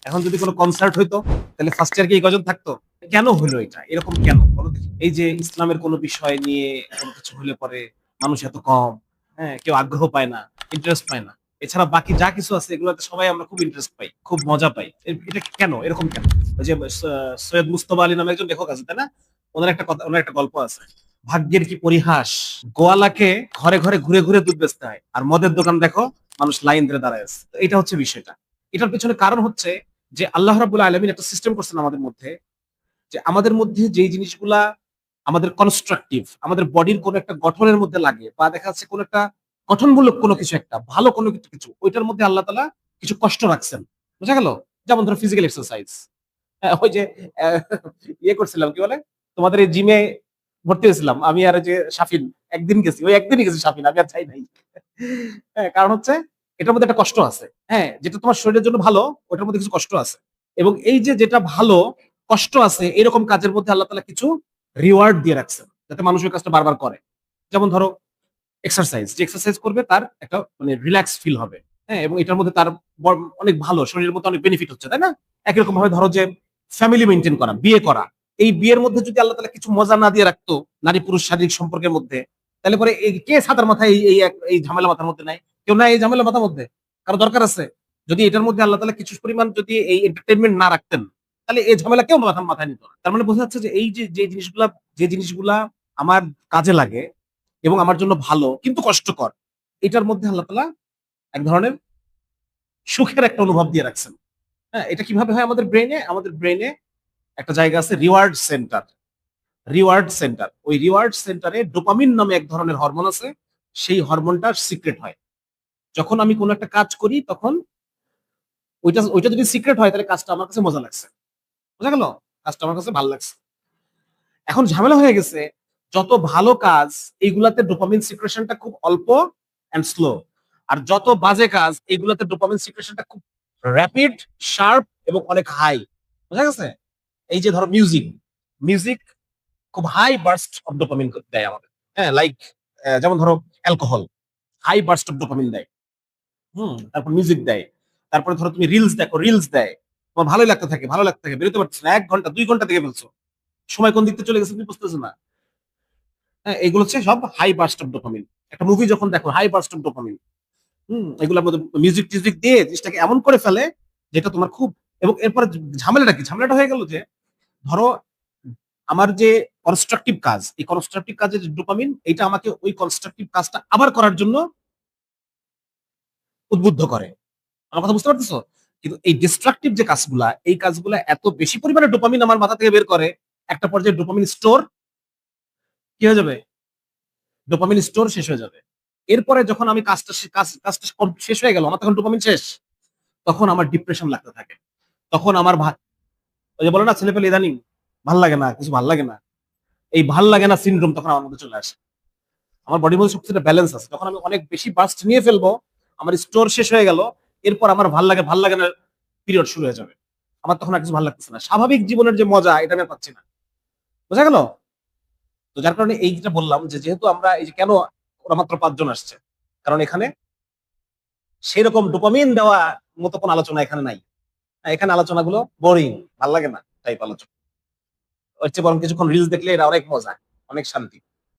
এখন যদি কোনো কনসার্ট হইতো তাহলে ফার্স্ট ইয়ার কি এই কজন থাকতো? কেন হলো এটা? এরকম কেন? বলো দেখি। এই যে ইসলামের কোনো বিষয় নিয়ে কোনো কিছু হলে পরে মানুষ এত কম, হ্যাঁ? কেউ আগ্রহ পায় না, ইন্টারেস্ট পায় না। এছাড়া বাকি যা কিছু আছে এগুলোতে সবাই আমরা খুব ইন্টারেস্ট পাই, খুব মজা পাই। এটা কেন? এরকম কেন? ওই যে সৈয়দ মুজতবা আলী নামে একজন লেখক আছে, তাই না? ওনার একটা কথা, ওনার একটা গল্প আছে। ভাগ্যের কি পরিহাস, গোয়ালাকে ঘরে ঘরে ঘুরে ঘুরে দুধ বেচতে হয়, আর মদের দোকান দেখো মানুষ লাইন ধরে দাঁড়ায় আছে। তো এটা হচ্ছে বিষয়টা। এটার পেছনে কারণ হচ্ছে যে আল্লাহ রাব্বুল আলামিন একটা সিস্টেম করছেন আমাদের মধ্যে, যে আমাদের মধ্যে যেই জিনিসগুলা আমাদের কনস্ট্রাকটিভ, আমাদের বডির কোনো একটা গঠনের মধ্যে লাগে, বা দেখা যাচ্ছে কোনো একটা গঠনমূলক কোনো কিছু, একটা ভালো কোনো কিছু, ওইটার মধ্যে আল্লাহ তাআলা কিছু কষ্ট রাখছেন। বুঝা গেল? যেমন ধরো ফিজিক্যাল এক্সারসাইজ। ওই যে আহ, ইয়ে করছিলাম, কি বলে, তোমাদের এই জিমে ভর্তি হয়েছিলাম আমি আর ওই যে শাফিন, একদিন গেছি, ওই একদিনই গেছি শাফিন, আমি আর চাই নাই। হ্যাঁ, কারণ হচ্ছে এটার মধ্যে একটা কষ্ট আছে। হ্যাঁ, যেটা তোমার শরীরের জন্য ভালো, ওটার মধ্যে কিছু কষ্ট আছে। এবং এই যে যেটা ভালো, কষ্ট আছে, এরকম কাজের মধ্যে আল্লাহ তাআলা কিছু রিওয়ার্ড দিয়ে রাখছেন, যাতে মানুষ ওই কাজটা বারবার করে। যেমন ধরো এক্সারসাইজ, যে এক্সারসাইজ করবে তার একটা মানে রিল্যাক্স ফিল হবে। হ্যাঁ, এবং এটার মধ্যে তার অনেক ভালো, শরীরের মধ্যে অনেক বেনিফিট হচ্ছে, তাই না? একই রকম ভাবে ধরো যে ফ্যামিলি মেনটেন করা, বিয়ে করা, এই বিয়ের মধ্যে যদি আল্লাহ তাআলা কিছু মজা না দিয়ে রাখতো নারী পুরুষ শারীরিক সম্পর্কের মধ্যে, তাহলে পরে কে ছাতার মাথায় এই ঝামেলা মাথার মধ্যে নাই? কেউ নাই এই ঝামেলা মাথার মধ্যে, কারো দরকার আছে? যদি এটার মধ্যে আল্লাহ তাআলা কিছু পরিমাণ যদি এই এন্টারটেইনমেন্ট না রাখতেন, তাহলে এই ঝামেলা কেউ মাথায় নিত না। তার মানে বোঝা যাচ্ছে যে এই যে জিনিসগুলা আমার কাজে লাগে এবং আমার জন্য ভালো কিন্তু কষ্টকর, এটার মধ্যে আল্লাহ তাআলা এক ধরনের সুখের একটা অনুভব দিয়ে রাখছেন। হ্যাঁ, এটা কিভাবে হয়? আমাদের ব্রেনে একটা জায়গা আছে রিওয়ার্ড সেন্টার। ওই রিওয়ার্ড সেন্টারে ডোপামিন নামে এক ধরনের হরমোন আছে। সেই হরমোনটা সিক্রেট হয় যখন আমি কোনো একটা কাজ করি, তখন ওইটা যদি সিক্রেট হয় তাহলে কাজটা আমার কাছে মজা লাগছে। বোঝা গেল? কাজটা আমার কাছে ভালো লাগছে। এখন ঝামেলা হয়ে গেছে, যত ভালো কাজ এইগুলাতে ডোপামিন সিক্রেশনটা খুব অল্প এন্ড স্লো, আর যত বাজে কাজ এইগুলাতে ডোপামিন সিক্রেশনটা খুব র‍্যাপিড, শার্প এবং অনেক হাই। বুঝা গেছে? এই যে ধরো মিউজিক, মিউজিক খুব হাই বার্স্ট অফ ডোপামিন দেয় আমাদের। হ্যাঁ, লাইক যেমন ধরো alcohol, high burst of dopamine দেয়। তারপর মিউজিক দেয়। তারপরে ধরো তুমি রিলস দেখো, রিলস দেয়। তোমার ভালো লাগতে থাকে, বেরোতে পারছো না, 1 ঘন্টা 2 ঘন্টা দেখে ফেলছো। সময় কোন দিকতে চলে গেছে তুমি বুঝতেছো না। হ্যাঁ, এগুলো হচ্ছে সব হাই বার্স্ট অফ ডোপামিন। একটা মুভি যখন দেখো, হাই বার্স্ট অফ ডোপামিন। এগুলোর মধ্যে মিউজিক টিউজিক দিয়ে জিনিসটাকে এমন করে ফেলে যেটা তোমার খুব, এবং এরপরে ঝামেলাটা কি? ঝামেলাটা হয়ে গেল যে ধরো আমার যে কনস্ট্রাকটিভ কাজ, এই কনস্ট্রাকটিভ কাজের যে ডোপামিন, এটা আমাকে ওই কনস্ট্রাকটিভ কাজটা আবার করার জন্য উদ্বুদ্ধ করে। আমার কথা বুঝতে পারতেছো? কিন্তু এই ডিস্ট্রাকটিভ যে কাজগুলা, এই কাজগুলা এত বেশি পরিমাণে ডোপামিন আমার মাথা থেকে বের করে, একটা পর্যায়ে ডোপামিন স্টোর কি হয়ে যাবে? ডোপামিন স্টোর শেষ হয়ে যাবে। এরপরে যখন আমি কাজটা শেষ হয়ে গেল, আমার তখন ডোপামিন শেষ, তখন আমার ডিপ্রেশন লাগতে থাকে। তখন আমার ওই যে বলে না, ছেলেপেলে ইদানিং ভাল লাগে না, কিছু ভাল লাগে না, এই ভাল লাগে না সিনড্রোম তখন আমার মধ্যে চলে আসে। আমার বডির মধ্যে সবকিছু ব্যালেন্স আছে, তখন আমি অনেক বেশি বার্স্ট নিয়ে ফেলবো, আমার স্টোর শেষ হয়ে গেল, এরপর আমার ভাল লাগে না পিরিয়ড শুরু হয়ে যাবে। আমার তখন আর কিছু ভালো লাগতেছে না, স্বাভাবিক জীবনের যে মজা এটা আমি আর পাচ্ছি না। বোঝা গেল? তো যার কারণে এই যেটা বললাম, যে যেহেতু আমরা এই যে কেন ওরা মাত্র 5 জন আসছে, কারণ এখানে সেরকম ডোপামিন দেওয়া মতো কোন আলোচনা এখানে নাই। এখানে আলোচনাগুলো বোরিং, ভাল লাগে না টাইপ আলোচনা। ওর চেয়ে বরং কিছুক্ষণ রিলস দেখলে এটা অনেক মজা, অনেক শান্তি।